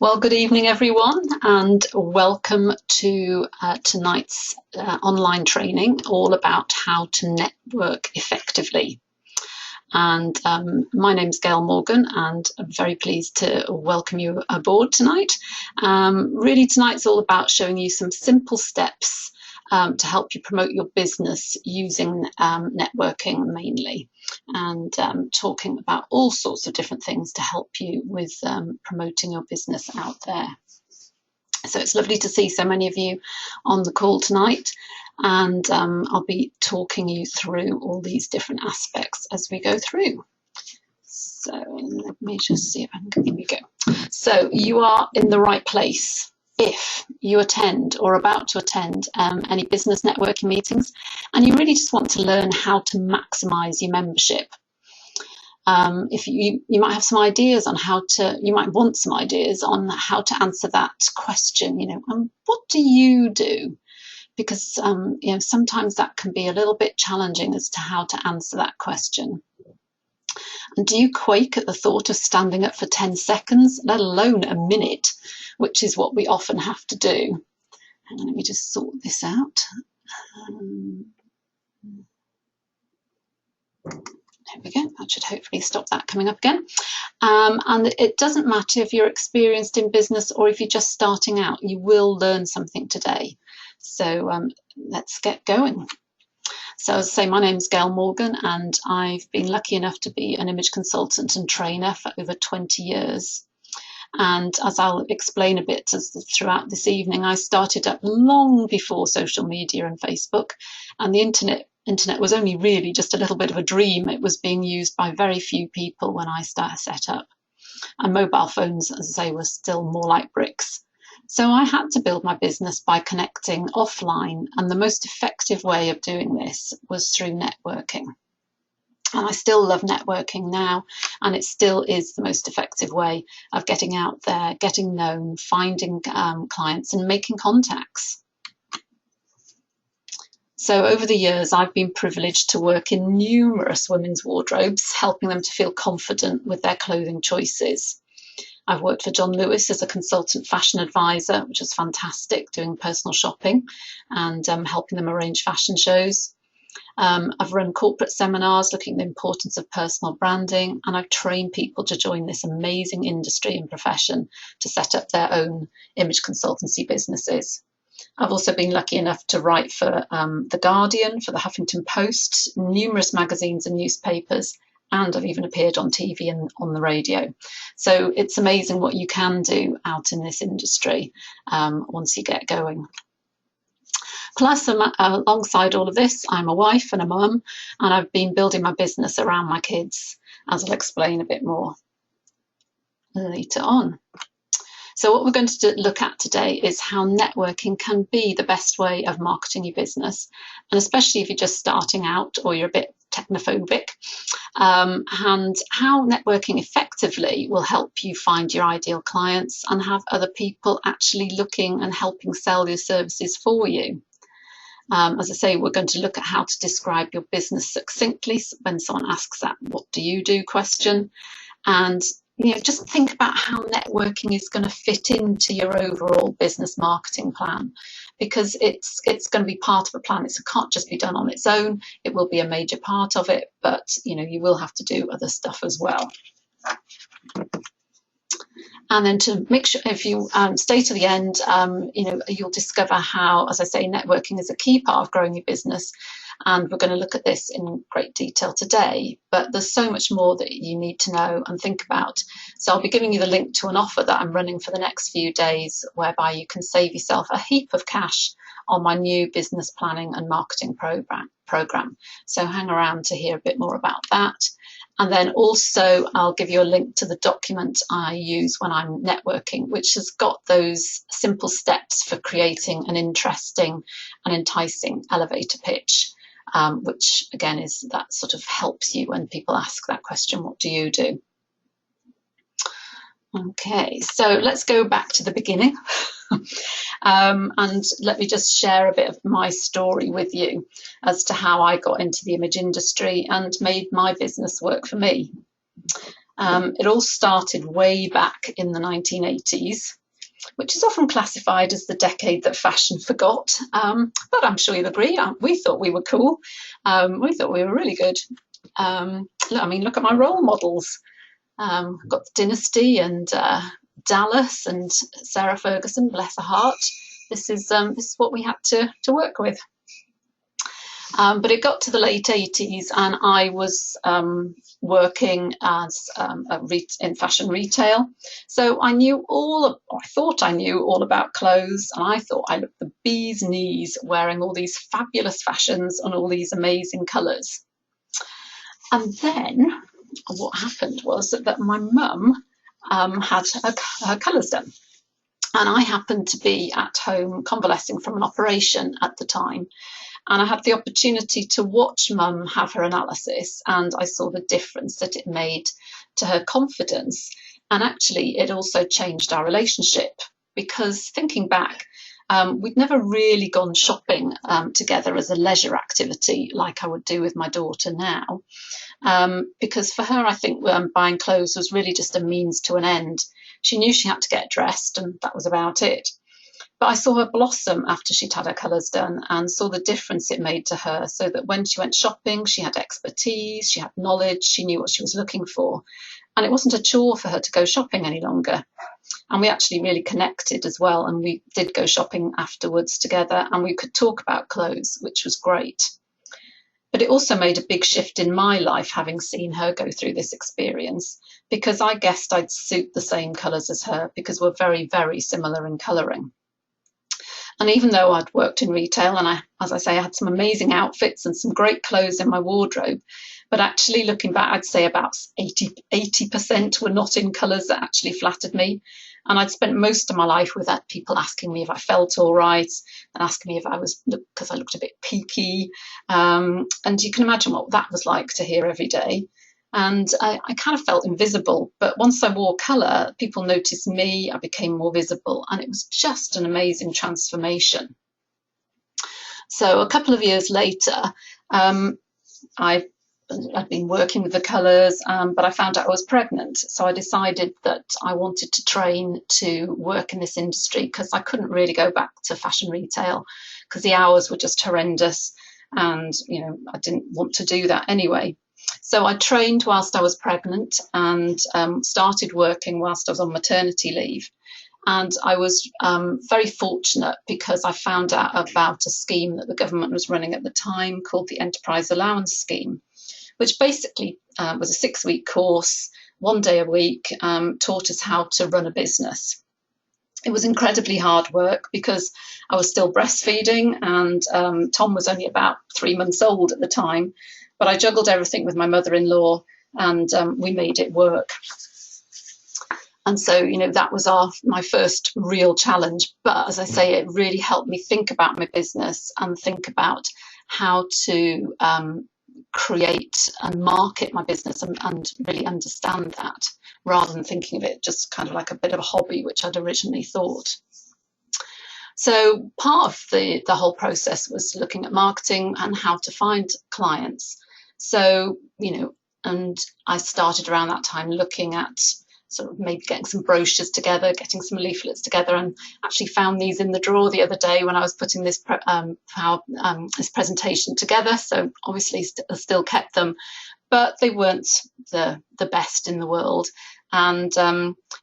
Well, good evening, everyone, and welcome to tonight's online training all about how to network effectively. And my name's Gail Morgan, and I'm very pleased to welcome you aboard tonight. Really, tonight's all about showing you some simple steps to help you promote your business using networking mainly, and talking about all sorts of different things to help you with promoting your business out there. So it's lovely to see so many of you on the call tonight, and I'll be talking you through all these different aspects as we go through. So let me just see if I can, here we go. So you are in the right place if you attend or about to attend any business networking meetings and you really just want to learn how to maximize your membership. If you might have some ideas on how to, you might want some ideas on how to answer that question, what do you do? Because sometimes that can be a little bit challenging as to how to answer that question. And do you quake at the thought of standing up for 10 seconds, let alone a minute, which is what we often have to do? Hang on, let me just sort this out. There we go. That should hopefully stop that coming up again. And it doesn't matter if you're experienced in business or if you're just starting out, you will learn something today. So let's get going. So as I say, my name's Gail Morgan, and I've been lucky enough to be an image consultant and trainer for over 20 years. And as I'll explain a bit throughout this evening, I started up long before social media and Facebook, and the internet was only really just a little bit of a dream. It was being used by very few people when I set up. And mobile phones, as I say, were still more like bricks. So I had to build my business by connecting offline, and the most effective way of doing this was through networking. And I still love networking now, and it still is the most effective way of getting out there, getting known, finding clients and making contacts. So over the years, I've been privileged to work in numerous women's wardrobes, helping them to feel confident with their clothing choices. I've worked for John Lewis as a consultant fashion advisor, which was fantastic, doing personal shopping and helping them arrange fashion shows. I've run corporate seminars looking at the importance of personal branding, and I've trained people to join this amazing industry and profession to set up their own image consultancy businesses. I've also been lucky enough to write for The Guardian, for the Huffington Post, numerous magazines and newspapers, and I've even appeared on TV and on the radio. So it's amazing what you can do out in this industry once you get going. Plus, alongside all of this, I'm a wife and a mum, and I've been building my business around my kids, as I'll explain a bit more later on. So what we're going to look at today is how networking can be the best way of marketing your business, and especially if you're just starting out or you're a bit technophobic, and how networking effectively will help you find your ideal clients and have other people actually looking and helping sell your services for you. As I say, we're going to look at how to describe your business succinctly when someone asks that "what do you do" question, and just think about how networking is going to fit into your overall business marketing plan, because it's going to be part of a plan. It can't just be done on its own. It will be a major part of it, but you will have to do other stuff as well. And then to make sure, if you stay to the end, you'll discover how, as I say, networking is a key part of growing your business. And we're going to look at this in great detail today, but there's so much more that you need to know and think about. So I'll be giving you the link to an offer that I'm running for the next few days, whereby you can save yourself a heap of cash on my new business planning and marketing program. So hang around to hear a bit more about that. And then also I'll give you a link to the document I use when I'm networking, which has got those simple steps for creating an interesting and enticing elevator pitch, which again is that sort of helps you when people ask that question, what do you do? Okay, so let's go back to the beginning and let me just share a bit of my story with you as to how I got into the image industry and made my business work for me. It all started way back in the 1980s, which is often classified as the decade that fashion forgot. But I'm sure you'll agree, we thought we were cool. We thought we were really good. Look at my role models. I've got the Dynasty and Dallas and Sarah Ferguson, bless her heart. This is what we had to work with. But it got to the late 80s and I was working as in fashion retail. So I thought I knew all about clothes, and I thought I looked the bee's knees wearing all these fabulous fashions and all these amazing colours. And then what happened was that my mum had her colours done. And I happened to be at home convalescing from an operation at the time. And I had the opportunity to watch Mum have her analysis, and I saw the difference that it made to her confidence. And actually, it also changed our relationship, because thinking back, we'd never really gone shopping together as a leisure activity like I would do with my daughter now. Because for her, I think buying clothes was really just a means to an end. She knew she had to get dressed, and that was about it. But I saw her blossom after she'd had her colours done, and saw the difference it made to her, so that when she went shopping, she had expertise, she had knowledge, she knew what she was looking for. And it wasn't a chore for her to go shopping any longer. And we actually really connected as well. And we did go shopping afterwards together, and we could talk about clothes, which was great. But it also made a big shift in my life, having seen her go through this experience, because I guessed I'd suit the same colours as her, because we're very, very similar in colouring. And even though I'd worked in retail and as I say, I had some amazing outfits and some great clothes in my wardrobe, but actually looking back, I'd say about 80% were not in colours that actually flattered me. And I'd spent most of my life with people asking me if I felt all right, and asking me if I was, because I looked a bit peaky. And you can imagine what that was like to hear every day. And I kind of felt invisible. But once I wore colour, people noticed me, I became more visible, and it was just an amazing transformation. So a couple of years later, I'd been working with the colours, but I found out I was pregnant. So I decided that I wanted to train to work in this industry, because I couldn't really go back to fashion retail because the hours were just horrendous, and I didn't want to do that anyway. So I trained whilst I was pregnant, and started working whilst I was on maternity leave. And I was very fortunate, because I found out about a scheme that the government was running at the time called the Enterprise Allowance Scheme, which basically was a 6-week course, 1 day a week, taught us how to run a business. It was incredibly hard work, because I was still breastfeeding, and Tom was only about 3 months old at the time. But I juggled everything with my mother-in-law, and we made it work. And so, that was my first real challenge. But as I say, it really helped me think about my business and think about how to create and market my business, and really understand that, rather than thinking of it just kind of like a bit of a hobby, which I'd originally thought. So part of the whole process was looking at marketing and how to find clients. So, and I started around that time looking at sort of maybe getting some brochures together, getting some leaflets together, and actually found these in the drawer the other day when I was putting this this presentation together. So obviously still kept them, but they weren't the best in the world. And,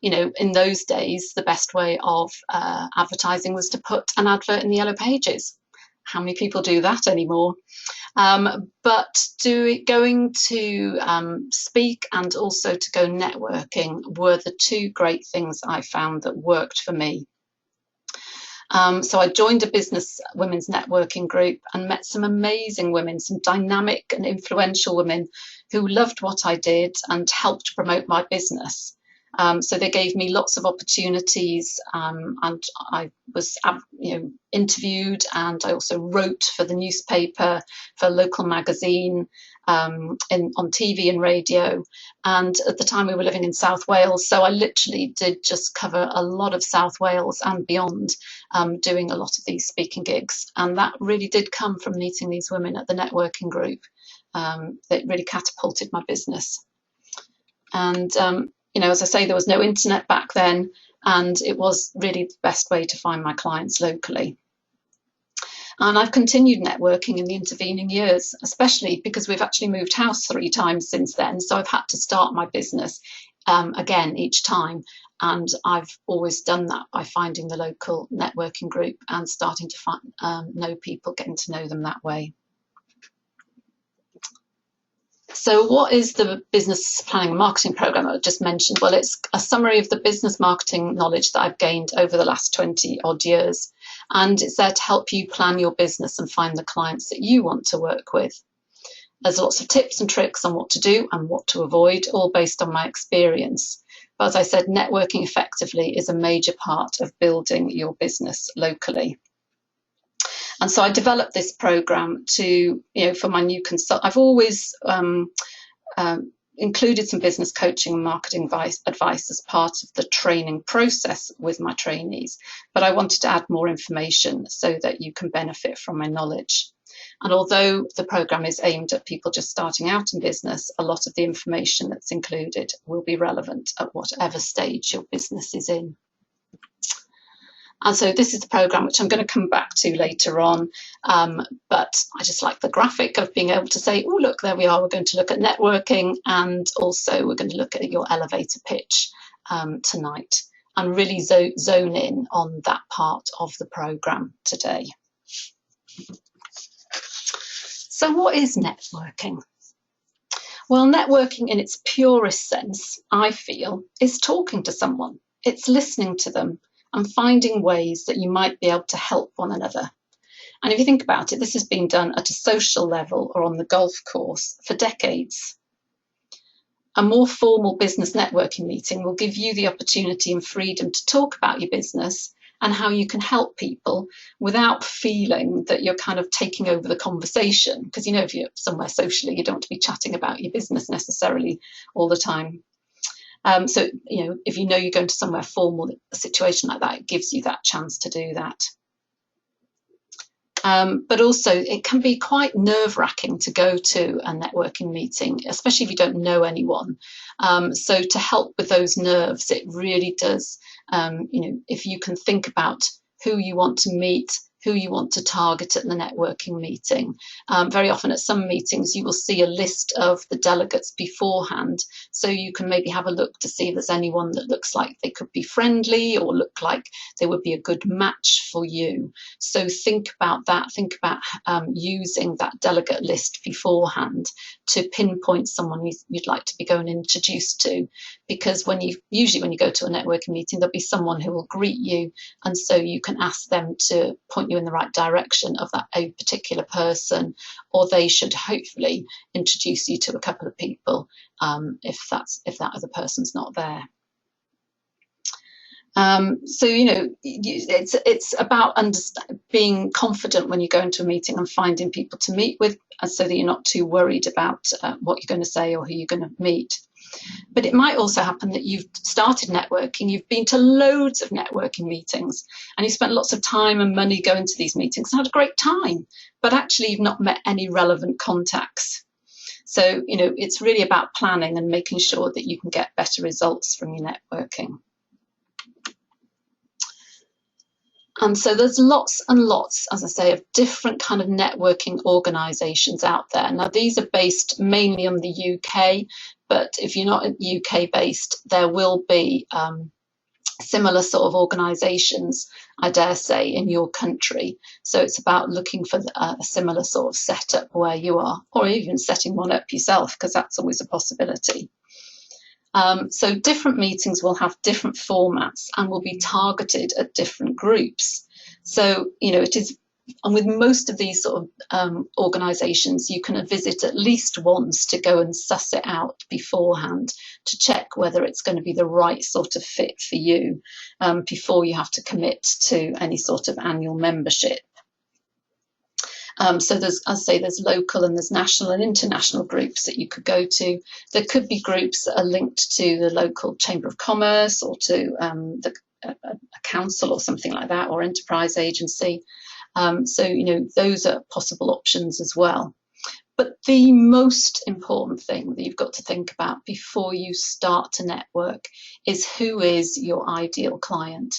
in those days, the best way of advertising was to put an advert in the Yellow Pages. How many people do that anymore? But going to speak and also to go networking were the two great things I found that worked for me. So I joined a business women's networking group and met some amazing women, some dynamic and influential women who loved what I did and helped promote my business. So they gave me lots of opportunities, and I was interviewed, and I also wrote for the newspaper, for a local magazine, on TV and radio. And at the time we were living in South Wales, so I literally did just cover a lot of South Wales and beyond, doing a lot of these speaking gigs. And that really did come from meeting these women at the networking group. That really catapulted my business. And, as I say, there was no internet back then, and it was really the best way to find my clients locally. And I've continued networking in the intervening years, especially because we've actually moved house 3 times since then. So I've had to start my business again each time. And I've always done that by finding the local networking group and starting to know people, getting to know them that way. So what is the business planning and marketing program I just mentioned? Well, it's a summary of the business marketing knowledge that I've gained over the last 20 odd years. And it's there to help you plan your business and find the clients that you want to work with. There's lots of tips and tricks on what to do and what to avoid, all based on my experience. But as I said, networking effectively is a major part of building your business locally. And so I developed this program to, for my new I've always included some business coaching and marketing advice as part of the training process with my trainees. But I wanted to add more information so that you can benefit from my knowledge. And although the program is aimed at people just starting out in business, a lot of the information that's included will be relevant at whatever stage your business is in. And so this is the program which I'm going to come back to later on. But I just like the graphic of being able to say, oh, look, there we are. We're going to look at networking, and also we're going to look at your elevator pitch tonight, and really zone in on that part of the program today. So what is networking? Well, networking in its purest sense, I feel, is talking to someone. It's listening to them and finding ways that you might be able to help one another. And if you think about it, this has been done at a social level or on the golf course for decades. A more formal business networking meeting will give you the opportunity and freedom to talk about your business and how you can help people without feeling that you're kind of taking over the conversation. Because, if you're somewhere socially, you don't want to be chatting about your business necessarily all the time. So, if you're going to somewhere formal, a situation like that, it gives you that chance to do that. But also, it can be quite nerve-wracking to go to a networking meeting, especially if you don't know anyone. So to help with those nerves, it really does, if you can think about who you want to meet, who you want to target at the networking meeting. Very often at some meetings, you will see a list of the delegates beforehand, so you can maybe have a look to see if there's anyone that looks like they could be friendly or look like they would be a good match for you. So think about that. Think about using that delegate list beforehand to pinpoint someone you'd like to be going introduced to, because usually when you go to a networking meeting, there'll be someone who will greet you, and so you can ask them to point you in the right direction of that a particular person, or they should hopefully introduce you to a couple of people if that other person's not there. So it's about being confident when you go into a meeting and finding people to meet with, so that you're not too worried about what you're going to say or who you're going to meet. But it might also happen that you've started networking, you've been to loads of networking meetings, and you spent lots of time and money going to these meetings and had a great time, but actually you've not met any relevant contacts. So, it's really about planning and making sure that you can get better results from your networking. And so there's lots and lots, as I say, of different kind of networking organisations out there. Now, these are based mainly on the UK, but if you're not UK based, there will be similar sort of organisations, I dare say, in your country. So it's about looking for a similar sort of setup where you are, or even setting one up yourself, because that's always a possibility. So different meetings will have different formats and will be targeted at different groups. So, it is, and with most of these sort of organisations, you can visit at least once to go and suss it out beforehand to check whether it's going to be the right sort of fit for you before you have to commit to any sort of annual membership. So there's, as I say, there's local and there's national and international groups that you could go to. There could be groups that are linked to the local Chamber of Commerce or to a council or something like that, or enterprise agency. So, those are possible options as well. But the most important thing that you've got to think about before you start to network is who is your ideal client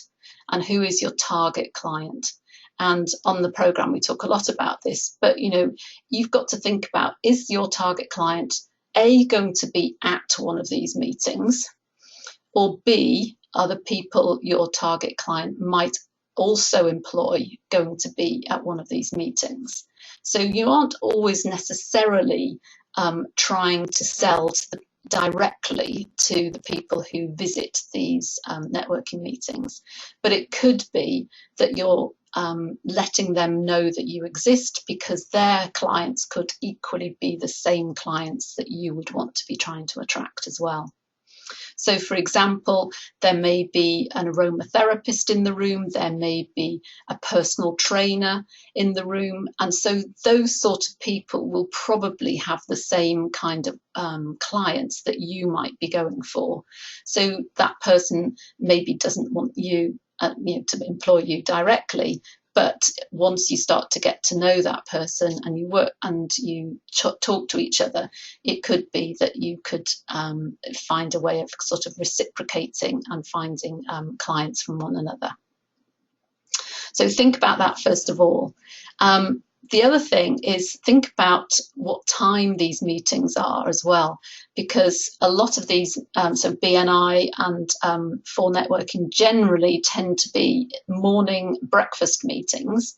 and who is your target client. And on the program, we talk a lot about this, but you've got to think about, is your target client A, going to be at one of these meetings, or B, are the people your target client might also employ going to be at one of these meetings? So you aren't always necessarily trying to sell directly to the people who visit these networking meetings, but it could be that you're letting them know that you exist, because their clients could equally be the same clients that you would want to be trying to attract as well. So, for example, there may be an aromatherapist in the room, there may be a personal trainer in the room, and so those sort of people will probably have the same kind of clients that you might be going for. So that person maybe doesn't want you, to employ you directly, but once you start to get to know that person and you work and you talk to each other, it could be that you could find a way of sort of reciprocating and finding clients from one another. So think about that first of all. The other thing is, think about what time these meetings are as well, because a lot of these, so BNI and for networking generally tend to be morning breakfast meetings.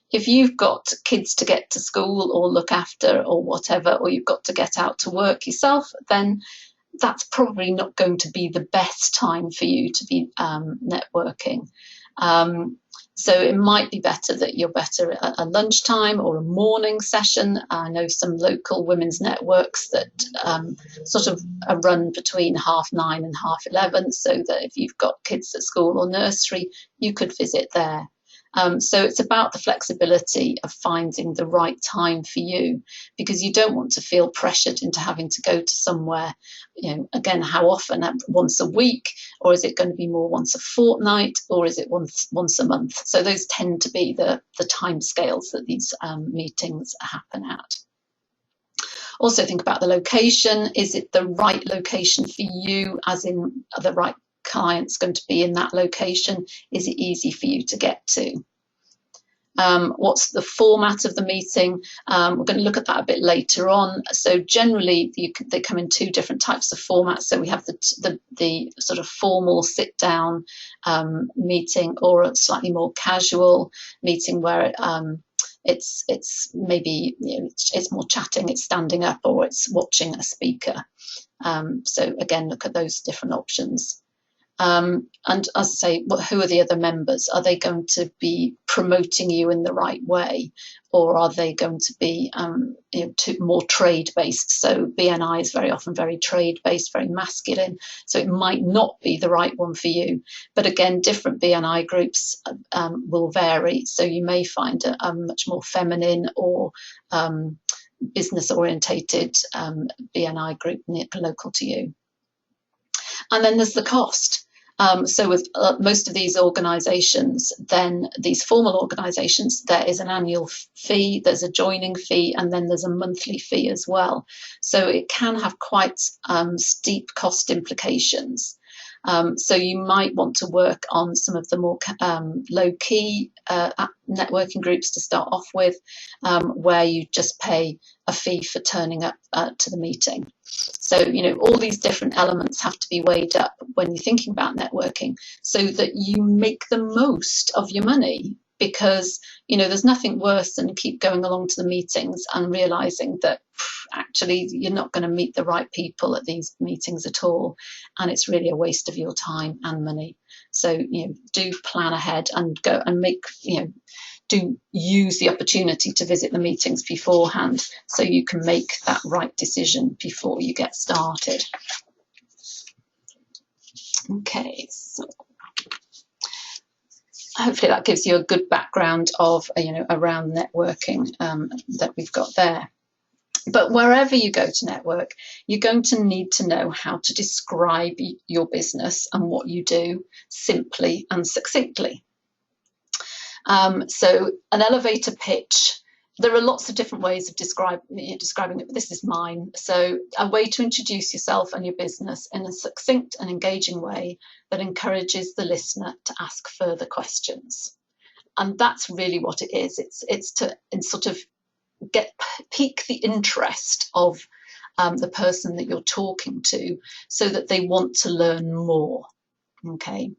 If you've got kids to get to school or look after or whatever, or you've got to get out to work yourself, then that's probably not going to be the best time for you to be networking. So it might be better that you're better at a lunchtime or a morning session. I know some local women's networks that sort of run between 9:30 and 11:30, so that if you've got kids at school or nursery, you could visit there. So it's about the flexibility of finding the right time for you, because you don't want to feel pressured into having to go to somewhere, again, how often? Once a week, or is it going to be more once a fortnight, or is it once a month? So those tend to be the time scales that these meetings happen at. Also think about the location. Is it the right location for you, as in the right client's going to be in that location? Is it easy for you to get to? What's the format of the meeting? We're going to look at that a bit later on. So generally they come in two different types of formats. So we have the sort of formal sit down meeting, or a slightly more casual meeting where it's maybe it's more chatting, it's standing up, or it's watching a speaker. So again, look at those different options. And as I say, who are the other members? Are they going to be promoting you in the right way, or are they going to be more trade-based? So BNI is very often very trade-based, very masculine, so it might not be the right one for you. But again, different BNI groups will vary, so you may find a much more feminine or business-orientated BNI group local to you. And then there's the cost. So with most of these organisations, then these formal organisations, there is an annual fee, there's a joining fee, and then there's a monthly fee as well. So it can have quite steep cost implications. So you might want to work on some of the more low-key networking groups to start off with, where you just pay a fee for turning up to the meeting. So, all these different elements have to be weighed up when you're thinking about networking, so that you make the most of your money, because, there's nothing worse than keep going along to the meetings and realising that actually you're not going to meet the right people at these meetings at all, and it's really a waste of your time and money. So, do plan ahead and go and make, do use the opportunity to visit the meetings beforehand, so you can make that right decision before you get started. Okay, so hopefully that gives you a good background of, around networking that we've got there. But wherever you go to network, you're going to need to know how to describe your business and what you do simply and succinctly. So an elevator pitch There are lots of different ways of describing it, but this is mine. So a way to introduce yourself and your business in a succinct and engaging way that encourages the listener to ask further questions. And that's really what it is. It's to sort of pique the interest of the person that you're talking to, so that they want to learn more. Okay.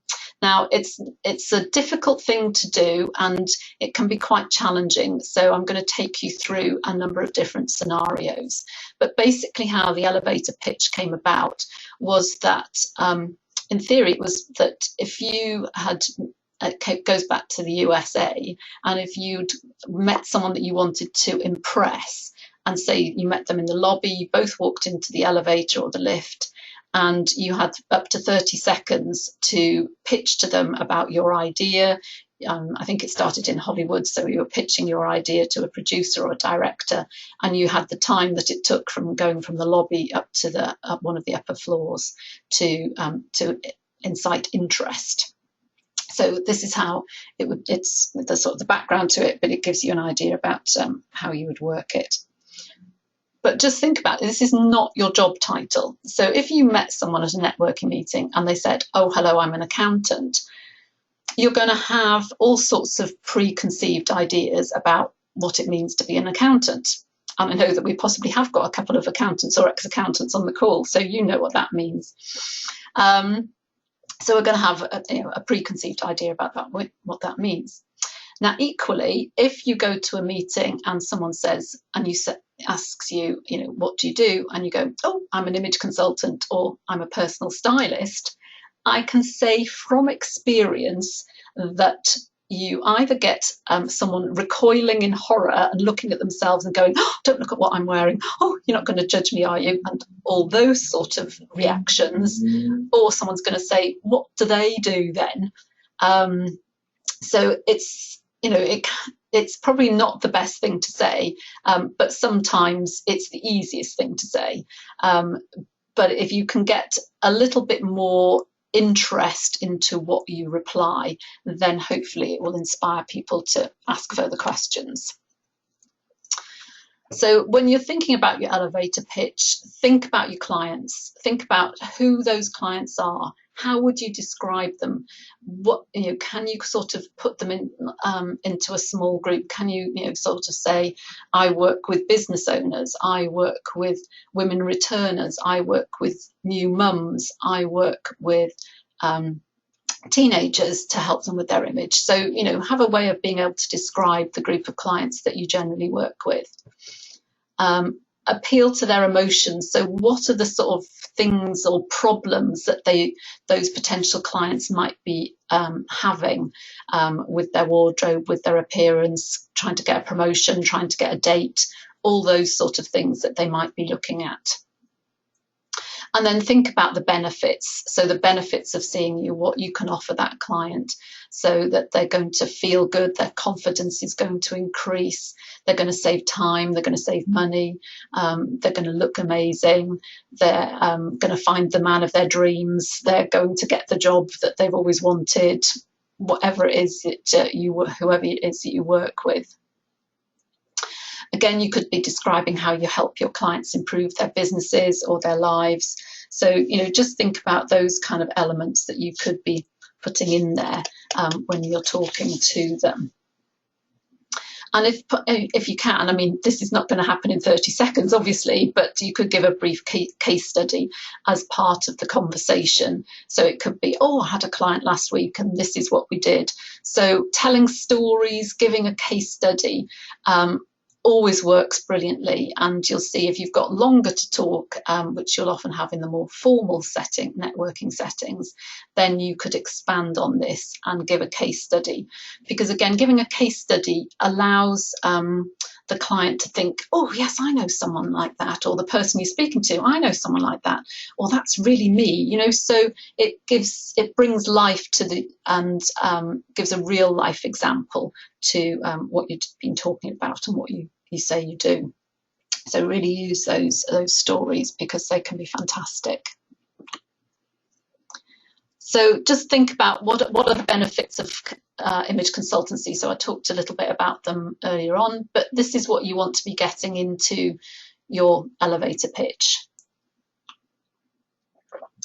Now, it's a difficult thing to do, and it can be quite challenging. So I'm going to take you through a number of different scenarios. But basically how the elevator pitch came about was that, in theory, it was that if you had, it goes back to the USA, and if you'd met someone that you wanted to impress, and say you met them in the lobby, you both walked into the elevator or the lift, and you had up to 30 seconds to pitch to them about your idea. I think it started in Hollywood, so you were pitching your idea to a producer or a director, and you had the time that it took from going from the lobby up to one of the upper floors to incite interest. So this is how it's the sort of the background to it, but it gives you an idea about how you would work it. But just think about it, this is not your job title. So if you met someone at a networking meeting and they said, oh, hello, I'm an accountant, you're going to have all sorts of preconceived ideas about what it means to be an accountant. And I know that we possibly have got a couple of accountants or ex-accountants on the call, so you know what that means. So we're going to have a preconceived idea about that, what that means. Now, equally, if you go to a meeting and someone says, and asks you, what do you do? And you go, oh, I'm an image consultant, or I'm a personal stylist. I can say from experience that you either get someone recoiling in horror and looking at themselves and going, oh, don't look at what I'm wearing. Oh, you're not going to judge me, are you? And all those sort of reactions. Or someone's going to say, what do they do then? So it's probably not the best thing to say, but sometimes it's the easiest thing to say. But if you can get a little bit more interest into what you reply, then hopefully it will inspire people to ask further questions. So when you're thinking about your elevator pitch, think about your clients, think about who those clients are. How would you describe them? What can you sort of put them in into a small group? Can you sort of say, I work with business owners, I work with women returners, I work with new mums, I work with teenagers to help them with their image. So have a way of being able to describe the group of clients that you generally work with. Appeal to their emotions. So what are the sort of things or problems that those potential clients might be having with their wardrobe, with their appearance, trying to get a promotion, trying to get a date, all those sort of things that they might be looking at. And then think about the benefits. So the benefits of seeing you, what you can offer that client, so that they're going to feel good, their confidence is going to increase, they're going to save time, they're going to save money, they're going to look amazing, they're going to find the man of their dreams, they're going to get the job that they've always wanted, whatever it is that whoever it is that you work with. Again, you could be describing how you help your clients improve their businesses or their lives. So, just think about those kind of elements that you could be putting in there when you're talking to them. And if you can, I mean, this is not going to happen in 30 seconds, obviously, but you could give a brief case study as part of the conversation. So it could be, oh, I had a client last week and this is what we did. So telling stories, giving a case study, always works brilliantly, and you'll see if you've got longer to talk, which you'll often have in the more formal networking settings, then you could expand on this and give a case study, because again, giving a case study allows the client to think, oh yes, I know someone like that, or the person you're speaking to, I know someone like that, or that's really me, so it brings life to gives a real life example to what you've been talking about and what you say you do. So really use those stories, because they can be fantastic. So just think about what are the benefits of image consultancy, so I talked a little bit about them earlier on, but this is what you want to be getting into your elevator pitch.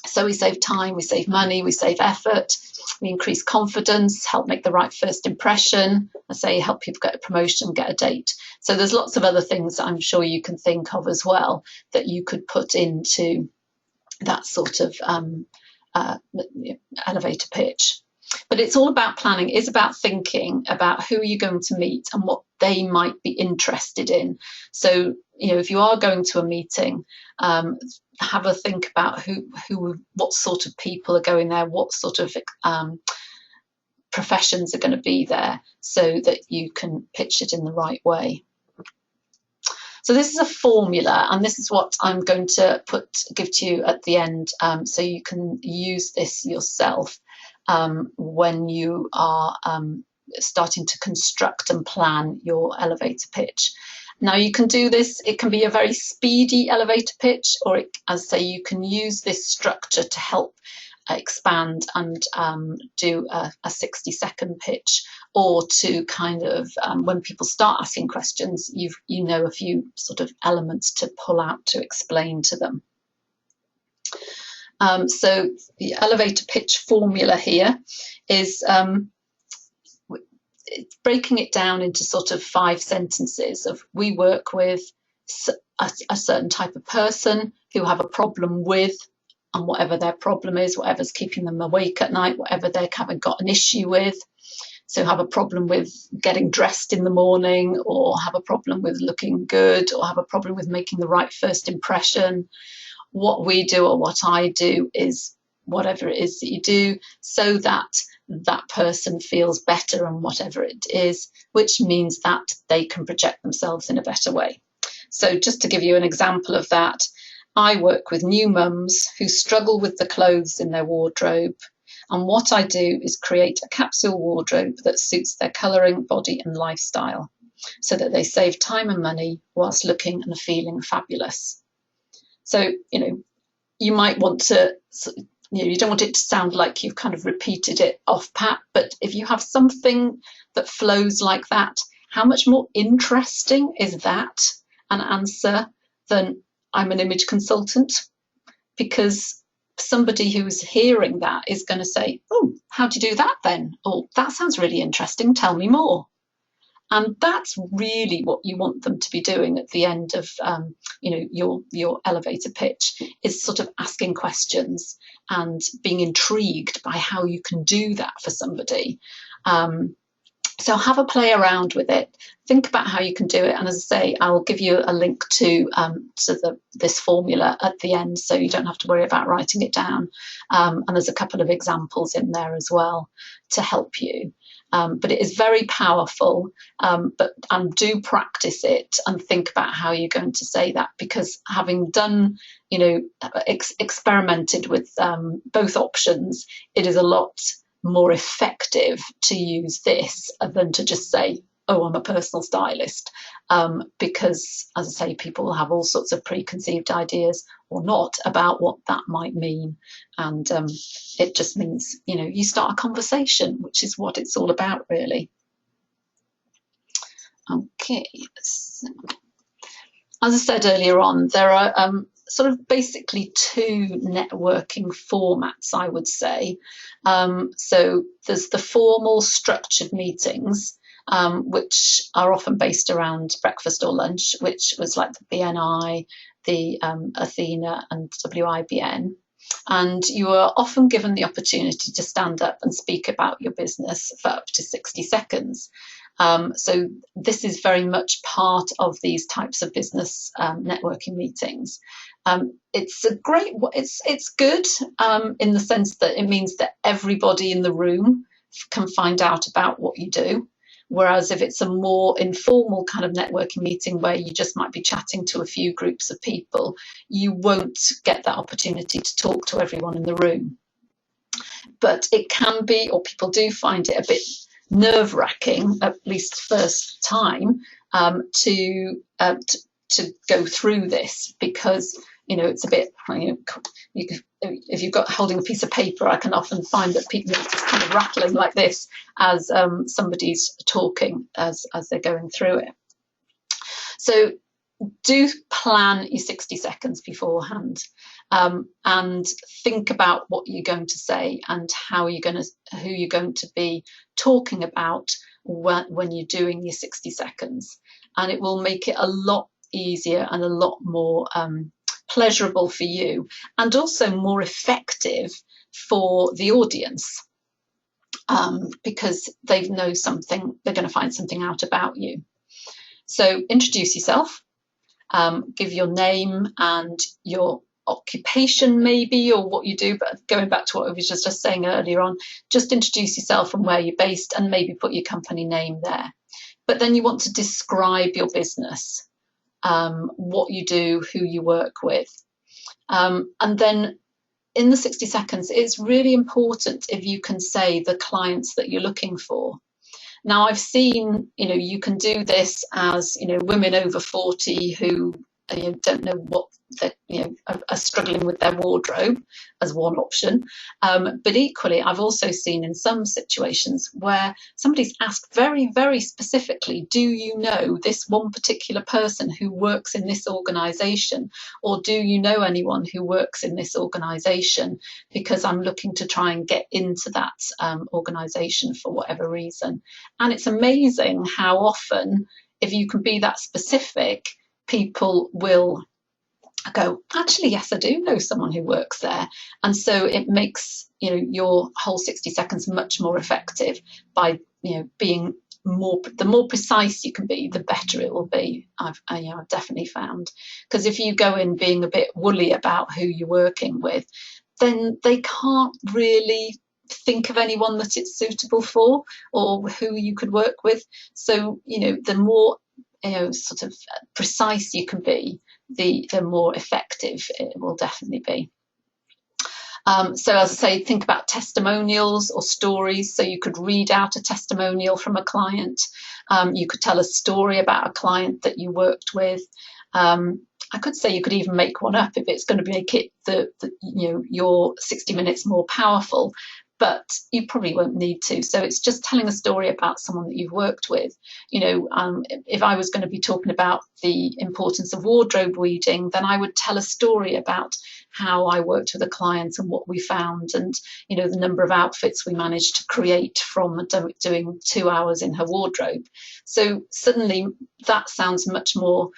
So we save time, we save money, we save effort, we increase confidence, help make the right first impression, I say help people get a promotion, get a date. So there's lots of other things that I'm sure you can think of as well that you could put into that sort of elevator pitch. But it's all about planning. It's about thinking about who you're going to meet and what they might be interested in. So, if you are going to a meeting, have a think about what sort of people are going there, what sort of professions are going to be there, so that you can pitch it in the right way. So this is a formula, and this is what I'm going to give to you at the end, so you can use this yourself when you are starting to construct and plan your elevator pitch. Now you can do this, it can be a very speedy elevator pitch, or as I say, you can use this structure to help expand and do a 60-second pitch, or to kind of when people start asking questions, you know a few sort of elements to pull out to explain to them. So the elevator pitch formula here is breaking it down into sort of 5 sentences of: we work with a certain type of person who have a problem with, and whatever their problem is, whatever's keeping them awake at night, whatever they haven't got an issue with. So have a problem with getting dressed in the morning, or have a problem with looking good, or have a problem with making the right first impression. What we do, or what I do, is whatever it is that you do, so that that person feels better on whatever it is, which means that they can project themselves in a better way. So just to give you an example of that, I work with new mums who struggle with the clothes in their wardrobe, and what I do is create a capsule wardrobe that suits their colouring, body and lifestyle, so that they save time and money whilst looking and feeling fabulous. So, you might want to, you don't want it to sound like you've kind of repeated it off pat, but if you have something that flows like that, how much more interesting is that an answer than I'm an image consultant? Because somebody who's hearing that is going to say, oh, how do you do that then? Or that sounds really interesting, tell me more. And that's really what you want them to be doing at the end of your elevator pitch, is sort of asking questions and being intrigued by how you can do that for somebody. So have a play around with it. Think about how you can do it. And as I say, I'll give you a link to this formula at the end, so you don't have to worry about writing it down. And there's a couple of examples in there as well to help you. But it is very powerful, but do practice it and think about how you're going to say that, because having done, experimented with both options, it is a lot more effective to use this than to just say, oh, I'm a personal stylist, because, as I say, people will have all sorts of preconceived ideas, or not, about what that might mean. And it just means, you start a conversation, which is what it's all about, really. Okay. So, as I said earlier on, there are sort of basically 2 networking formats, I would say. So there's the formal structured meetings, which are often based around breakfast or lunch, which was like the BNI, the Athena and WIBN. And you are often given the opportunity to stand up and speak about your business for up to 60 seconds. So this is very much part of these types of business networking meetings. It's good in the sense that it means that everybody in the room can find out about what you do. Whereas if it's a more informal kind of networking meeting where you just might be chatting to a few groups of people, you won't get that opportunity to talk to everyone in the room. But it can be, or people do find it a bit nerve-wracking, at least first time, to go through this, because it's a bit, if you've got holding a piece of paper, I can often find that people are just kind of rattling like this as somebody's talking as they're going through it. So do plan your 60 seconds beforehand, and think about what you're going to say and who you're going to be talking about when you're doing your 60 seconds. And it will make it a lot easier and a lot more pleasurable for you, and also more effective for the audience, because they know something, they're going to find something out about you. So introduce yourself. Give your name and your occupation maybe, or what you do, but going back to what I was just saying earlier on, just introduce yourself and where you're based, and maybe put your company name there. But then you want to describe your business, what you do, who you work with. And then in the 60 seconds, it's really important if you can say the clients that you're looking for. Now, I've seen, you can do this as, women over 40 who don't know what are struggling with their wardrobe as one option. But equally, I've also seen in some situations where somebody's asked very, very specifically, do you know this one particular person who works in this organisation? Or do you know anyone who works in this organisation? Because I'm looking to try and get into that organisation for whatever reason. And it's amazing how often, if you can be that specific, people will go, actually, yes, I do know someone who works there. And so it makes, your whole 60 seconds much more effective by, being the more precise you can be, the better it will be. I've definitely found, because if you go in being a bit woolly about who you're working with, then they can't really think of anyone that it's suitable for or who you could work with. So, the more sort of precise you can be, the more effective it will definitely be. So as I say, think about testimonials or stories. So you could read out a testimonial from a client. You could tell a story about a client that you worked with. I could say you could even make one up if it's going to make it your 60 minutes more powerful. But you probably won't need to. So it's just telling a story about someone that you've worked with. If I was going to be talking about the importance of wardrobe weeding, then I would tell a story about how I worked with a client and what we found, and the number of outfits we managed to create from doing 2 hours in her wardrobe. So suddenly that sounds much more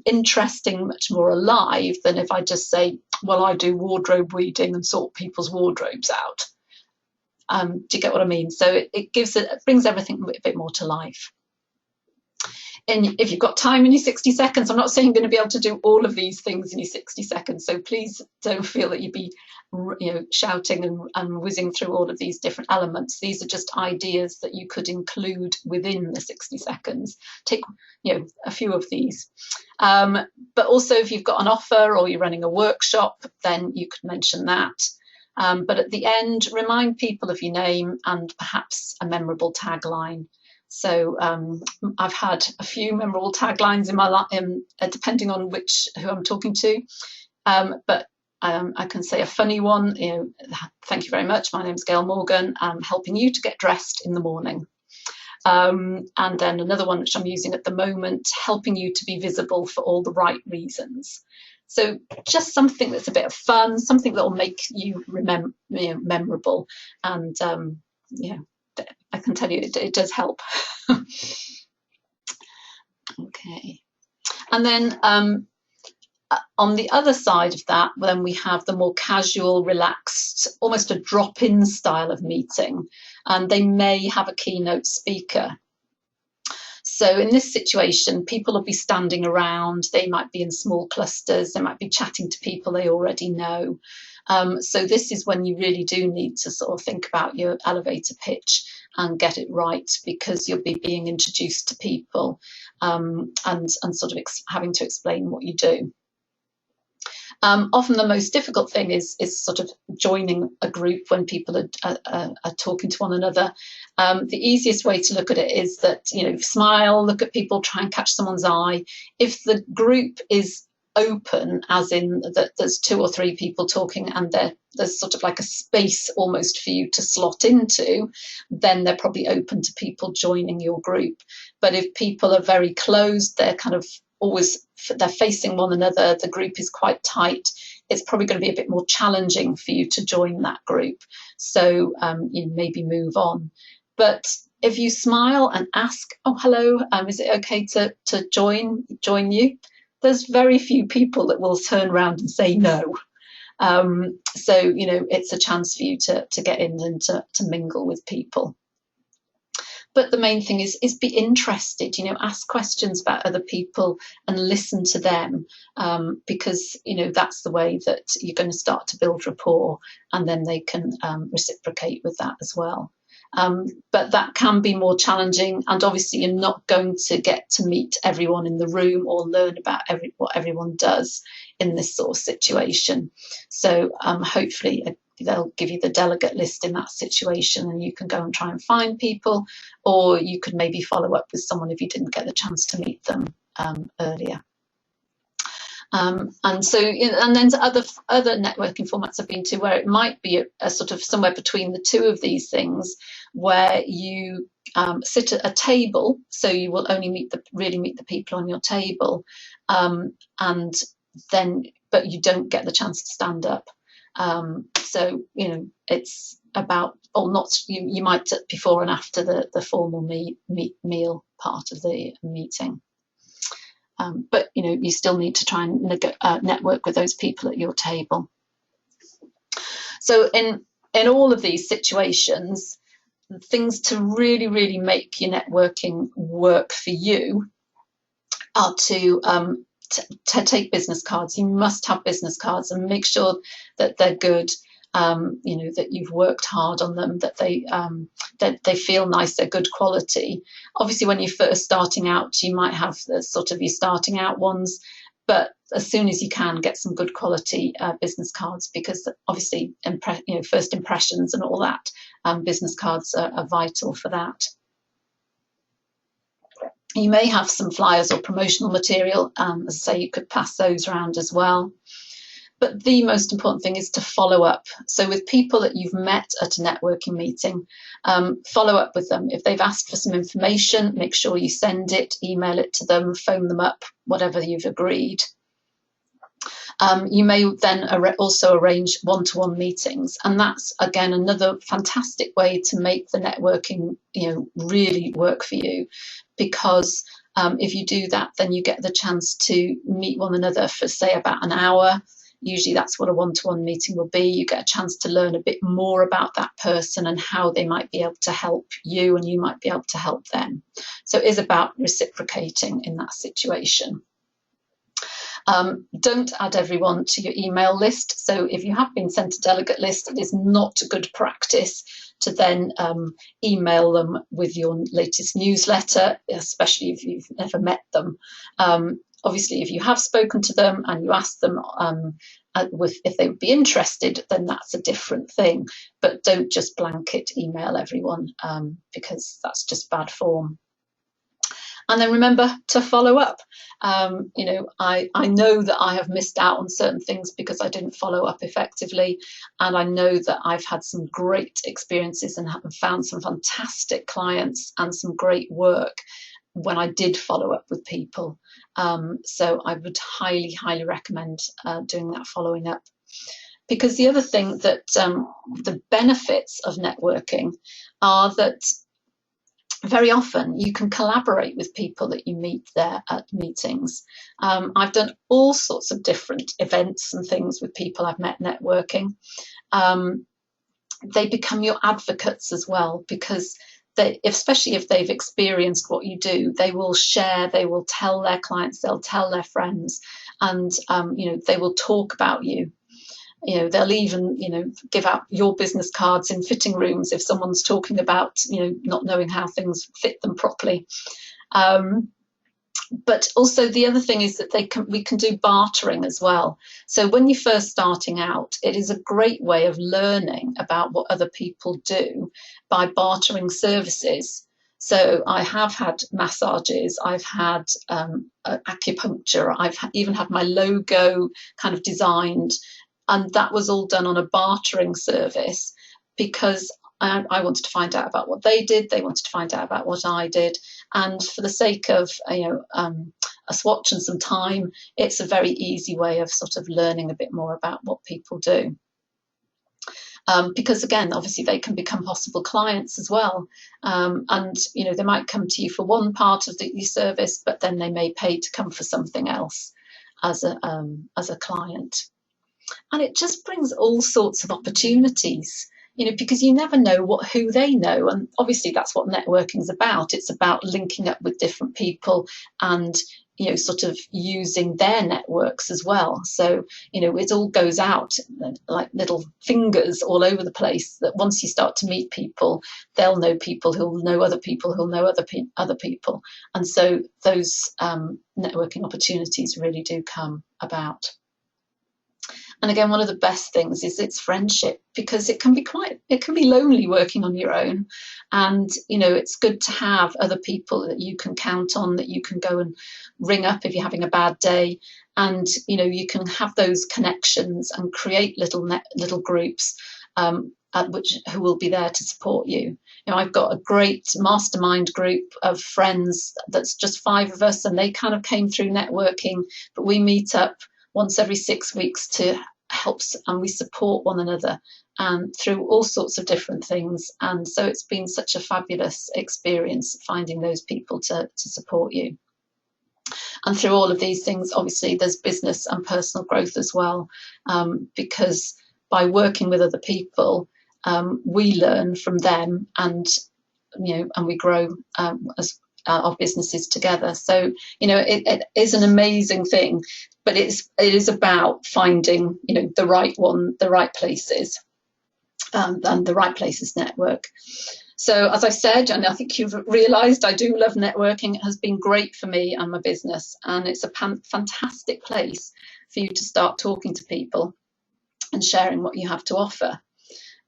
interesting, much more alive than if I just say, well, I do wardrobe weeding and sort people's wardrobes out. Do you get what I mean? So it brings everything a bit more to life. And if you've got time in your 60 seconds, I'm not saying you're going to be able to do all of these things in your 60 seconds. So please don't feel that you'd be shouting and whizzing through all of these different elements. These are just ideas that you could include within the 60 seconds. Take a few of these. But also if you've got an offer or you're running a workshop, then you could mention that. But at the end, remind people of your name and perhaps a memorable tagline. So I've had a few memorable taglines in my life, depending on who I'm talking to. But I can say a funny one. Thank you very much. My name's Gail Morgan. I'm helping you to get dressed in the morning. And then another one which I'm using at the moment, helping you to be visible for all the right reasons. So just something that's a bit of fun, something that will make you memorable, and I can tell you it does help. Okay, and then on the other side of that, then we have the more casual, relaxed, almost a drop-in style of meeting, and they may have a keynote speaker. So in this situation, people will be standing around, they might be in small clusters, they might be chatting to people they already know. So this is when you really do need to sort of think about your elevator pitch and get it right, because you'll be being introduced to people and sort of having to explain what you do. Often the most difficult thing is sort of joining a group when people are talking to one another. The easiest way to look at it is that, smile, look at people, try and catch someone's eye. If the group is open, as in that there's 2 or 3 people talking and there's sort of like a space almost for you to slot into, then they're probably open to people joining your group. But if people are very closed, they're kind of always, they're facing one another, the group is quite tight, it's probably going to be a bit more challenging for you to join that group. So you maybe move on. But if you smile and ask, oh, hello, is it okay to join you? There's very few people that will turn around and say no. So, you know, it's a chance for you to get in and to mingle with people. But the main thing is be interested, you know, ask questions about other people and listen to them, because, you know, that's the way that you're going to start to build rapport, and then they can reciprocate with that as well. But that can be more challenging, and obviously you're not going to get to meet everyone in the room or learn about what everyone does in this sort of situation. So hopefully they'll give you the delegate list in that situation, and you can go and try and find people, or you could maybe follow up with someone if you didn't get the chance to meet them earlier. And so, and then other networking formats I've been to where it might be a sort of somewhere between the two of these things, where you sit at a table, so you will only really meet the people on your table, and then, but you don't get the chance to stand up. So, you know, it's about, or not, you might before and after the formal meal part of the meeting. But, you know, you still need to try and network with those people at your table. So in all of these situations, things to really, really make your networking work for you are to take business cards. You must have business cards, and make sure that they're good. You know, that you've worked hard on them, that they feel nice, they're good quality. Obviously, when you're first starting out, you might have the sort of your starting out ones, but as soon as you can, get some good quality business cards, because obviously, you know, first impressions and all that, business cards are vital for that. You may have some flyers or promotional material. As I say, you could pass those around as well. But the most important thing is to follow up. So with people that you've met at a networking meeting, follow up with them. If they've asked for some information, make sure you send it, email it to them, phone them up, whatever you've agreed. You may then also arrange one-to-one meetings, and that's again another fantastic way to make the networking, you know, really work for you, because if you do that, then you get the chance to meet one another for, say, about an hour. Usually that's what a one-to-one meeting will be. You get a chance to learn a bit more about that person and how they might be able to help you, and you might be able to help them. So it is about reciprocating in that situation. Don't add everyone to your email list. So if you have been sent a delegate list, it is not good practice to then email them with your latest newsletter, especially if you've never met them. Obviously, if you have spoken to them and you ask them if they would be interested, then that's a different thing. But don't just blanket email everyone, because that's just bad form. And then remember to follow up. You know, I know that I have missed out on certain things because I didn't follow up effectively. And I know that I've had some great experiences and have found some fantastic clients and some great work when I did follow up with people. So I would highly, highly recommend doing that following up. Because the other thing that the benefits of networking are that very often you can collaborate with people that you meet there at meetings. I've done all sorts of different events and things with people I've met networking. They become your advocates as well, because especially if they've experienced what you do, they will share, they will tell their clients, they'll tell their friends, and you know, they will talk about you. You know, they'll even, you know, give out your business cards in fitting rooms if someone's talking about, you know, not knowing how things fit them properly. But also the other thing is that we can do bartering as well. So when you're first starting out, it is a great way of learning about what other people do by bartering services. So I have had massages, I've had acupuncture, I've even had my logo kind of designed, and that was all done on a bartering service because I wanted to find out about what they did, they wanted to find out about what I did, and for the sake of a swatch and some time, it's a very easy way of sort of learning a bit more about what people do. Because again, obviously they can become possible clients as well, and they might come to you for one part of your service, but then they may pay to come for something else as a client. And it just brings all sorts of opportunities, because you never know who they know. And obviously that's what networking is about. It's about linking up with different people and, sort of using their networks as well. So, it all goes out like little fingers all over the place, that once you start to meet people, they'll know people who'll know other people who'll know other people. And so those networking opportunities really do come about. And again, one of the best things is it's friendship, because it can be lonely working on your own. And, it's good to have other people that you can count on, that you can go and ring up if you're having a bad day. And, you can have those connections and create little groups who will be there to support you. I've got a great mastermind group of friends that's just 5 of us, and they kind of came through networking, but we meet up once every 6 weeks to help, and we support one another through all sorts of different things. And so it's been such a fabulous experience finding those people to support you. And through all of these things, obviously there's business and personal growth as well, because by working with other people, we learn from them, and we grow as our businesses together. So it is an amazing thing, but it is about finding the right one, the right places, and the right places network. So as I said, and I think you've realised, I do love networking. It has been great for me and my business, and it's a fantastic place for you to start talking to people and sharing what you have to offer.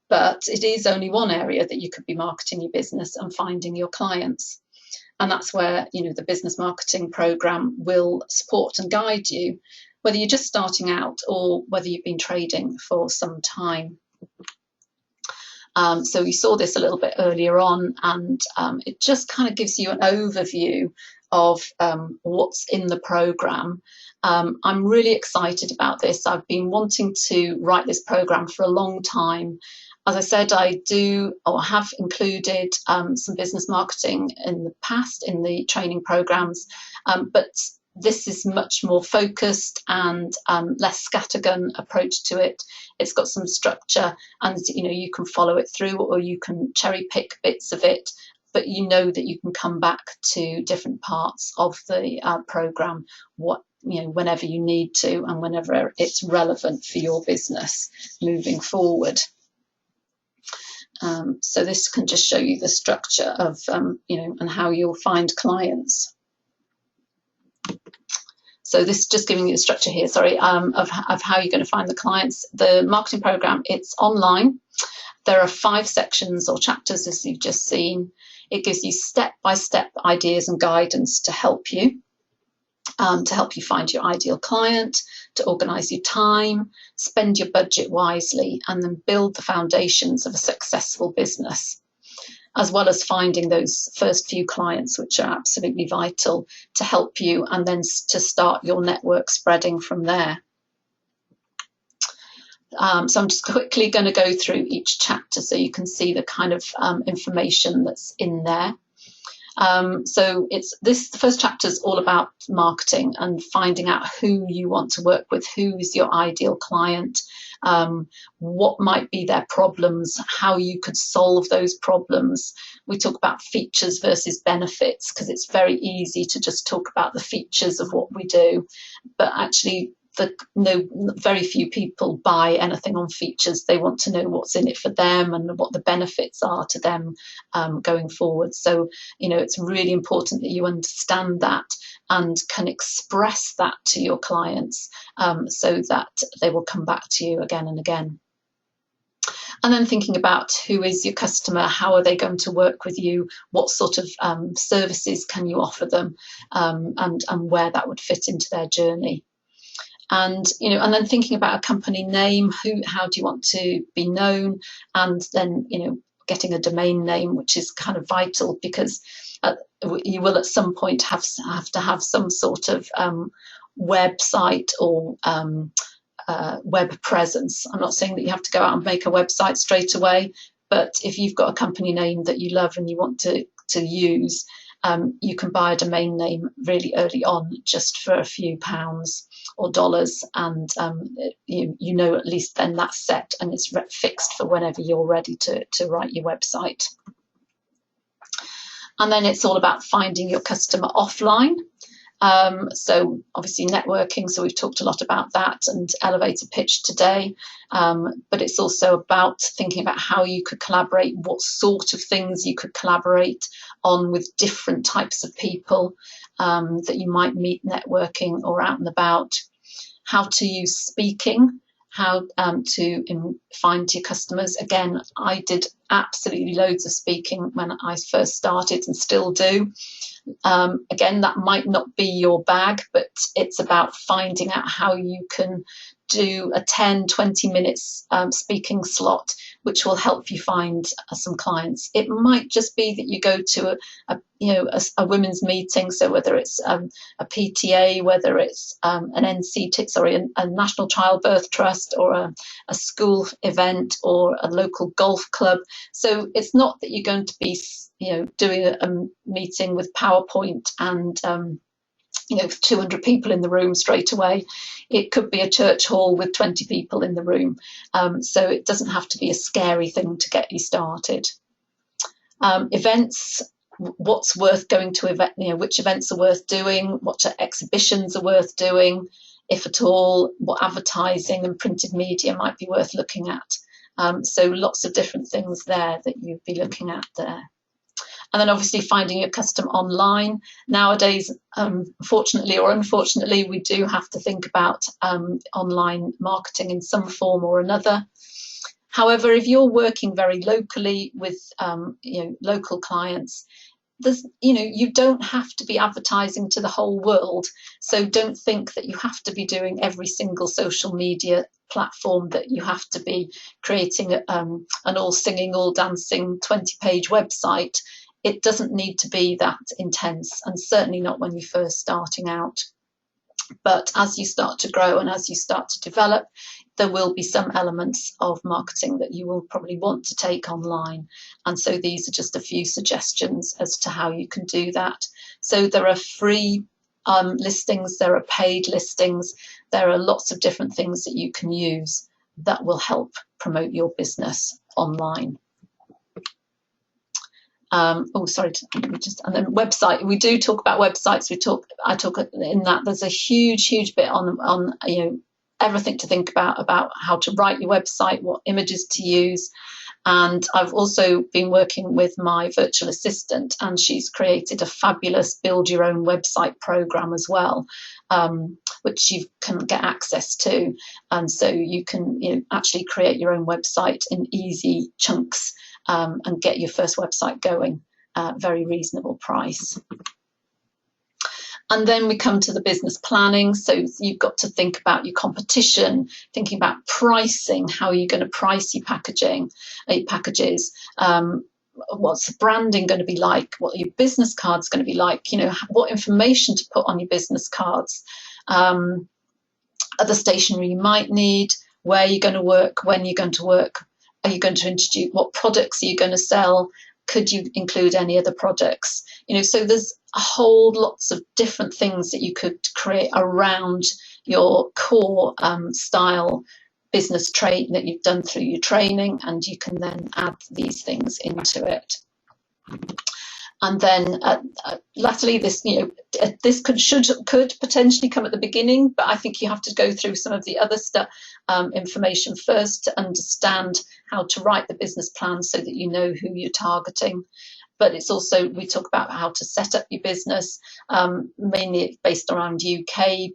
But it is only one area that you could be marketing your business and finding your clients. And that's where, the business marketing program will support and guide you, whether you're just starting out or whether you've been trading for some time. So we saw this a little bit earlier on, and it just kind of gives you an overview of what's in the program. I'm really excited about this. I've been wanting to write this program for a long time. As I said, I have included some business marketing in the past in the training programs, but this is much more focused and less scattergun approach to it. It's got some structure, and you can follow it through, or you can cherry pick bits of it, but that you can come back to different parts of the program whenever you need to, and whenever it's relevant for your business moving forward. So this can just show you the structure of, and how you'll find clients. So this is just giving you the structure here, of how you're going to find the clients. The marketing program, it's online. There are 5 sections or chapters, as you've just seen. It gives you step-by-step ideas and guidance to help you find your ideal client, to organise your time, spend your budget wisely, and then build the foundations of a successful business, as well as finding those first few clients, which are absolutely vital to help you, and then to start your network spreading from there. So I'm just quickly going to go through each chapter so you can see the kind of information that's in there. So the first chapter is all about marketing and finding out who you want to work with, who is your ideal client, what might be their problems, how you could solve those problems. We talk about features versus benefits, because it's very easy to just talk about the features of what we do, but actually very few people buy anything on features. They want to know what's in it for them and what the benefits are to them going forward. So, it's really important that you understand that and can express that to your clients so that they will come back to you again and again. And then thinking about who is your customer, how are they going to work with you, what sort of services can you offer them, and where that would fit into their journey. And and then thinking about a company name, how do you want to be known, and then getting a domain name, which is kind of vital, because you will at some point have to have some sort of website or web presence. I'm not saying that you have to go out and make a website straight away, but if you've got a company name that you love and you want to use, you can buy a domain name really early on, just for a few pounds or dollars, and at least then that's set and it's fixed for whenever you're ready to write your website. And then it's all about finding your customer offline. So obviously networking, so we've talked a lot about that, and elevator pitch today, but it's also about thinking about how you could collaborate, what sort of things you could collaborate on with different types of people that you might meet networking or out and about, how to use speaking, how to find your customers. Again, I did absolutely loads of speaking when I first started and still do. Again, that might not be your bag, but it's about finding out how you can do a 10-20 minutes speaking slot, which will help you find some clients. It might just be that you go to a women's meeting, so whether it's a PTA, whether it's an a National Childbirth Trust, or a school event, or a local golf club. So it's not that you're going to be doing a meeting with PowerPoint and 200 people in the room straight away. It could be a church hall with 20 people in the room. So it doesn't have to be a scary thing to get you started. Events, what's worth going to event, which events are worth doing, what exhibitions are worth doing, if at all, what advertising and printed media might be worth looking at. So lots of different things there that you'd be looking at there. And then obviously finding your customer online. Nowadays, fortunately or unfortunately, we do have to think about online marketing in some form or another. However, if you're working very locally with local clients, you don't have to be advertising to the whole world. So don't think that you have to be doing every single social media platform, that you have to be creating an all singing, all dancing 20-page website. It doesn't need to be that intense, and certainly not when you're first starting out. But as you start to grow and as you start to develop, there will be some elements of marketing that you will probably want to take online. And so these are just a few suggestions as to how you can do that. So there are free listings, there are paid listings, there are lots of different things that you can use that will help promote your business online. And then website. We do talk about websites. I talk in that there's a huge bit on everything to think about how to write your website, what images to use. And I've also been working with my virtual assistant, and she's created a fabulous build your own website program as well, which you can get access to. And so you can actually create your own website in easy chunks, and get your first website going at a very reasonable price. And then we come to the business planning. So you've got to think about your competition, thinking about pricing. How are you going to price your packages? What's the branding going to be like? What are your business cards going to be like? What information to put on your business cards? Other stationery you might need, where you're going to work, when you're going to work. Are you going to introduce, what products are you going to sell? Could you include any other products? So there's a whole lots of different things that you could create around your core style business trait that you've done through your training, and you can then add these things into it. And then latterly, this could potentially come at the beginning, but I think you have to go through some of the other stuff, information first, to understand how to write the business plan so that you know who you're targeting. But it's also, we talk about how to set up your business, mainly based around UK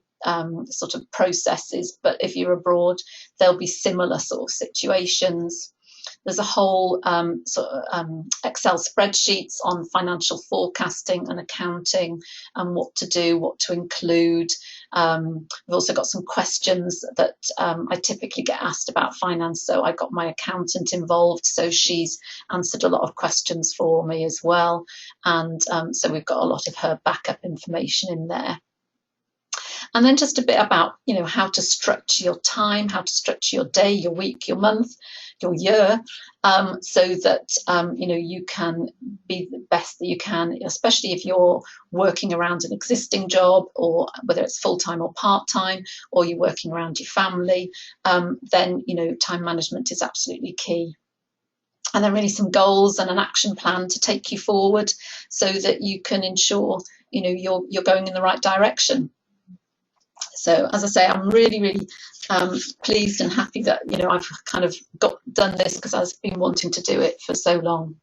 sort of processes. But if you're abroad, there'll be similar sort of situations. There's a whole Excel spreadsheets on financial forecasting and accounting and what to do, what to include. We've also got some questions that I typically get asked about finance, so I got my accountant involved, so she's answered a lot of questions for me as well, and so we've got a lot of her backup information in there. And then just a bit about, how to structure your time, how to structure your day, your week, your month, your year, so that, you can be the best that you can, especially if you're working around an existing job, or whether it's full-time or part-time, or you're working around your family, then, time management is absolutely key. And then really some goals and an action plan to take you forward so that you can ensure, you're going in the right direction. So as I say, I'm really, really pleased and happy that, I've kind of done this, because I've been wanting to do it for so long.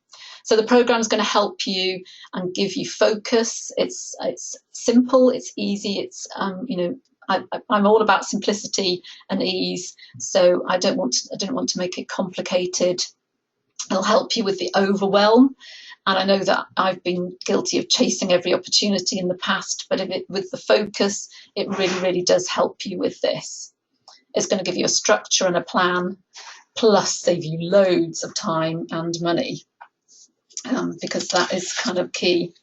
So the program is going to help you and give you focus. It's simple, it's easy, it's, I'm all about simplicity and ease. So I didn't want to make it complicated. It'll help you with the overwhelm. And I know that I've been guilty of chasing every opportunity in the past, but with the focus, it really, really does help you with this. It's going to give you a structure and a plan, plus save you loads of time and money, because that is kind of key.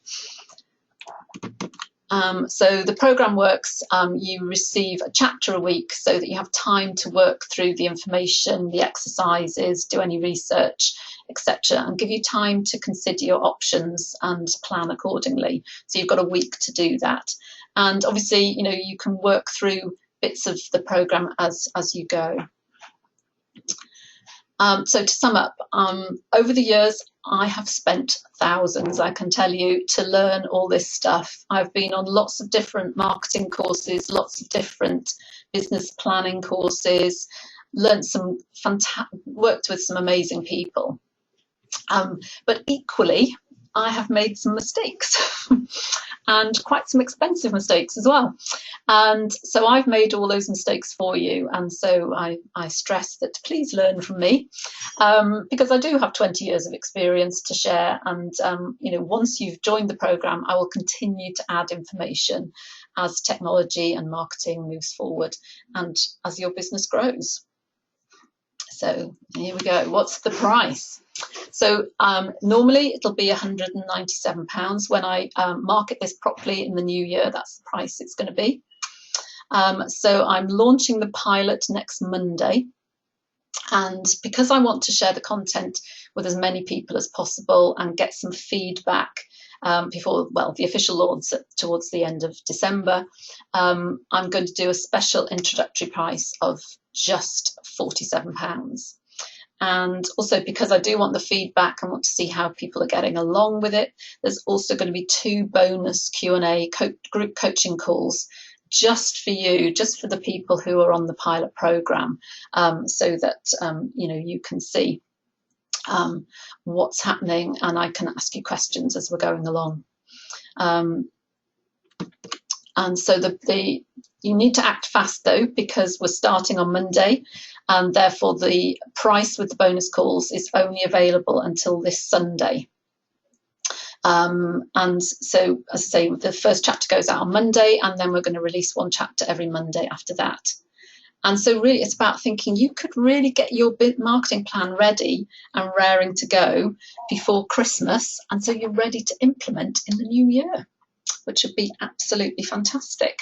So the program works, you receive a chapter a week so that you have time to work through the information, the exercises, do any research, etc., and give you time to consider your options and plan accordingly. So you've got a week to do that. And obviously, you can work through bits of the program as you go. So to sum up, over the years, I have spent thousands, I can tell you, to learn all this stuff. I've been on lots of different marketing courses, lots of different business planning courses, learned worked with some amazing people. But equally, I have made some mistakes and quite some expensive mistakes as well. And so I've made all those mistakes for you. And so I stress that please learn from me, because I do have 20 years of experience to share. And, once you've joined the program, I will continue to add information as technology and marketing moves forward and as your business grows. So here we go. What's the price? So normally it'll be £197. When I market this properly in the new year, that's the price it's going to be. So I'm launching the pilot next Monday. And because I want to share the content with as many people as possible and get some feedback before, the official launch towards the end of December, I'm going to do a special introductory price of just £47. And also, because I do want the feedback and want to see how people are getting along with it, there's also going to be 2 bonus Q&A group coaching calls just for you, just for the people who are on the pilot program, so that you can see what's happening, and I can ask you questions as we're going along. And so you need to act fast though, because we're starting on Monday, and therefore the price with the bonus calls is only available until this Sunday. And so, as I say, the first chapter goes out on Monday, and then we're going to release 1 chapter every Monday after that. And so really it's about thinking you could really get your marketing plan ready and raring to go before Christmas, and so you're ready to implement in the new year, which would be absolutely fantastic.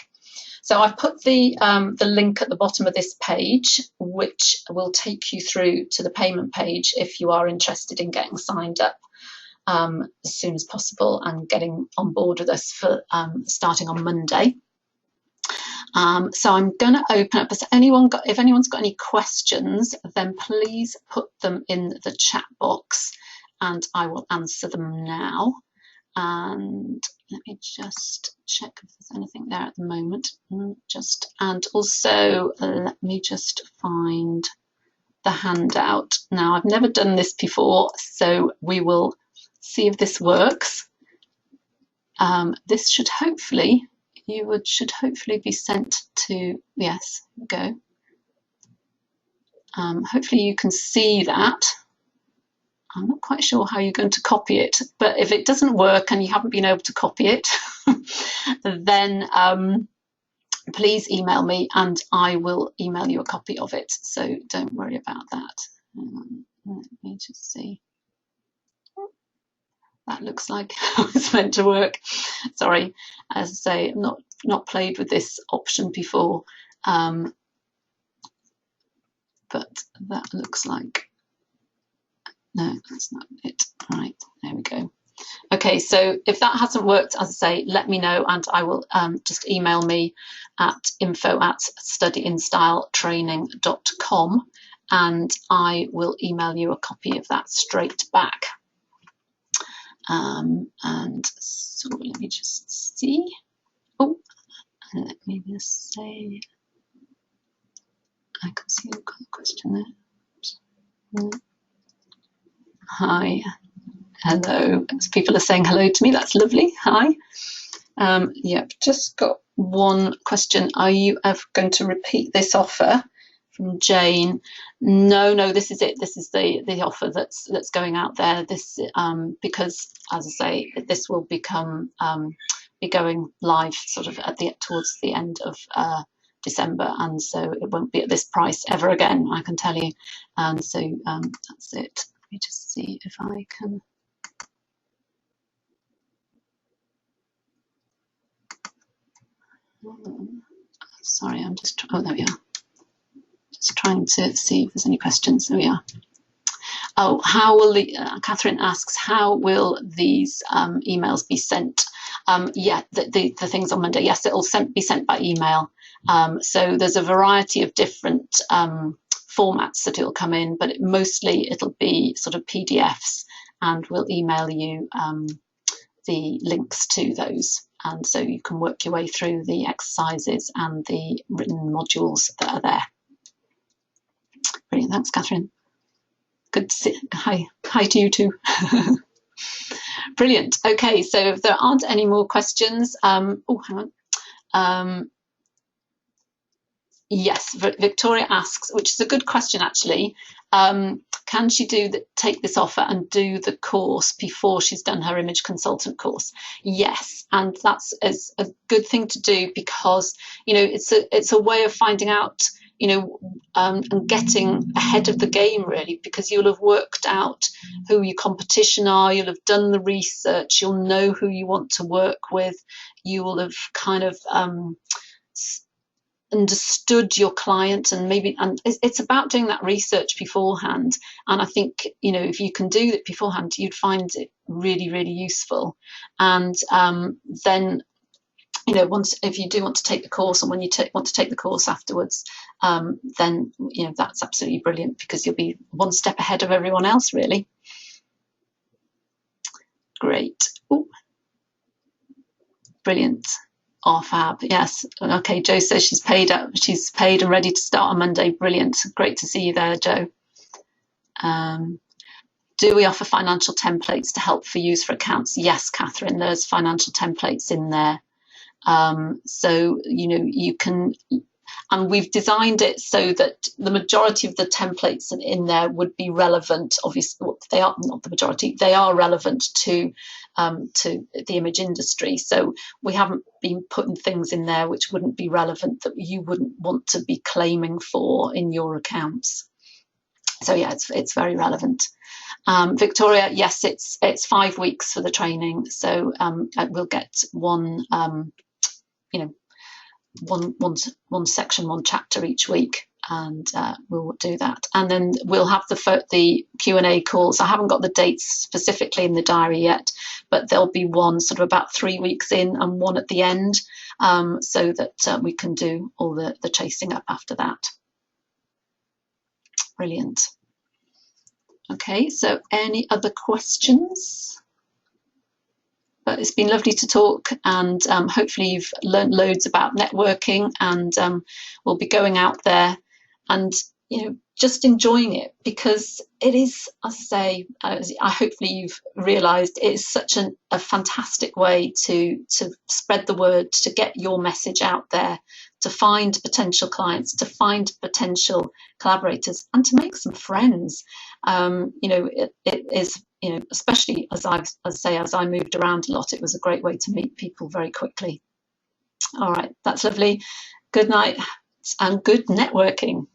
So I've put the link at the bottom of this page, which will take you through to the payment page if you are interested in getting signed up as soon as possible and getting on board with us for starting on Monday. So I'm going to open up. If anyone's got any questions, then please put them in the chat box, and I will answer them now. And let me just check if there's anything there at the moment. And also let me just find the handout. Now, I've never done this before, so we will see if this works. This should hopefully be sent to, yes, here we go. Hopefully you can see that. I'm not quite sure how you're going to copy it, but if it doesn't work and you haven't been able to copy it, then please email me and I will email you a copy of it. So don't worry about that. Let me just see. That looks like it's meant to work. Sorry, as I say, I've not played with this option before, but that looks like, no, that's not it. Right, there we go. Okay, so if that hasn't worked, as I say, let me know and I will just email me at info@studyinstyletraining.com and I will email you a copy of that straight back. And so let me just see. Oh, let me just say, I can see you've got a question there. Oops. Hi, hello. As people are saying hello to me, that's lovely. Hi. Yep, just got one question. Are you ever going to repeat this offer? From Jane. No, this is it. This is the offer that's going out there. This because, as I say, this will become be going live sort of towards the end of December, and so it won't be at this price ever again, I can tell you. And so that's it. Let me just see if I can. Sorry, I'm just. Oh, there we are. Just trying to see if there's any questions. There we are. Oh, how will Catherine asks, how will these emails be sent? Yeah, the things on Monday, yes, it'll be sent by email. So there's a variety of different formats that it'll come in, but mostly it'll be sort of PDFs, and we'll email you the links to those. And so you can work your way through the exercises and the written modules that are there. Brilliant, thanks, Catherine. Good to see. Hi to you too. Brilliant. Okay, so if there aren't any more questions, oh, hang on. Yes, Victoria asks, which is a good question actually. Can she take this offer and do the course before she's done her image consultant course? Yes, and that's a good thing to do because it's a way of finding out. And getting ahead of the game really, because you'll have worked out who your competition are, you'll have done the research, you'll know who you want to work with, you will have kind of understood your client, and it's about doing that research beforehand. And I think if you can do that beforehand, you'd find it really, really useful. And then if you do want to take the course, and when you want to take the course afterwards, then that's absolutely brilliant, because you'll be one step ahead of everyone else, really. Great. Ooh. Brilliant. Oh, fab. Yes. Okay. Jo says she's paid and ready to start on Monday. Brilliant. Great to see you there, Jo. Do we offer financial templates to help for use for accounts? Yes, Catherine. There's financial templates in there. So you can, and we've designed it so that the majority of the templates in there would be relevant. Obviously, they are not the majority; they are relevant to the image industry. So we haven't been putting things in there which wouldn't be relevant, that you wouldn't want to be claiming for in your accounts. So yeah, it's very relevant. Victoria, yes, it's 5 weeks for the training. So we'll get one. One section, one chapter each week, and we'll do that. And then we'll have the Q&A calls. I haven't got the dates specifically in the diary yet, but there'll be one sort of about 3 weeks in and one at the end, so that we can do all the chasing up after that. Brilliant. Okay, so any other questions? But it's been lovely to talk, and hopefully you've learned loads about networking, and we'll be going out there. And just enjoying it, because it is, as I say, I hopefully you've realised, it is such a fantastic way to spread the word, to get your message out there, to find potential clients, to find potential collaborators, and to make some friends. It is, especially as I moved around a lot, it was a great way to meet people very quickly. All right, that's lovely. Good night and good networking.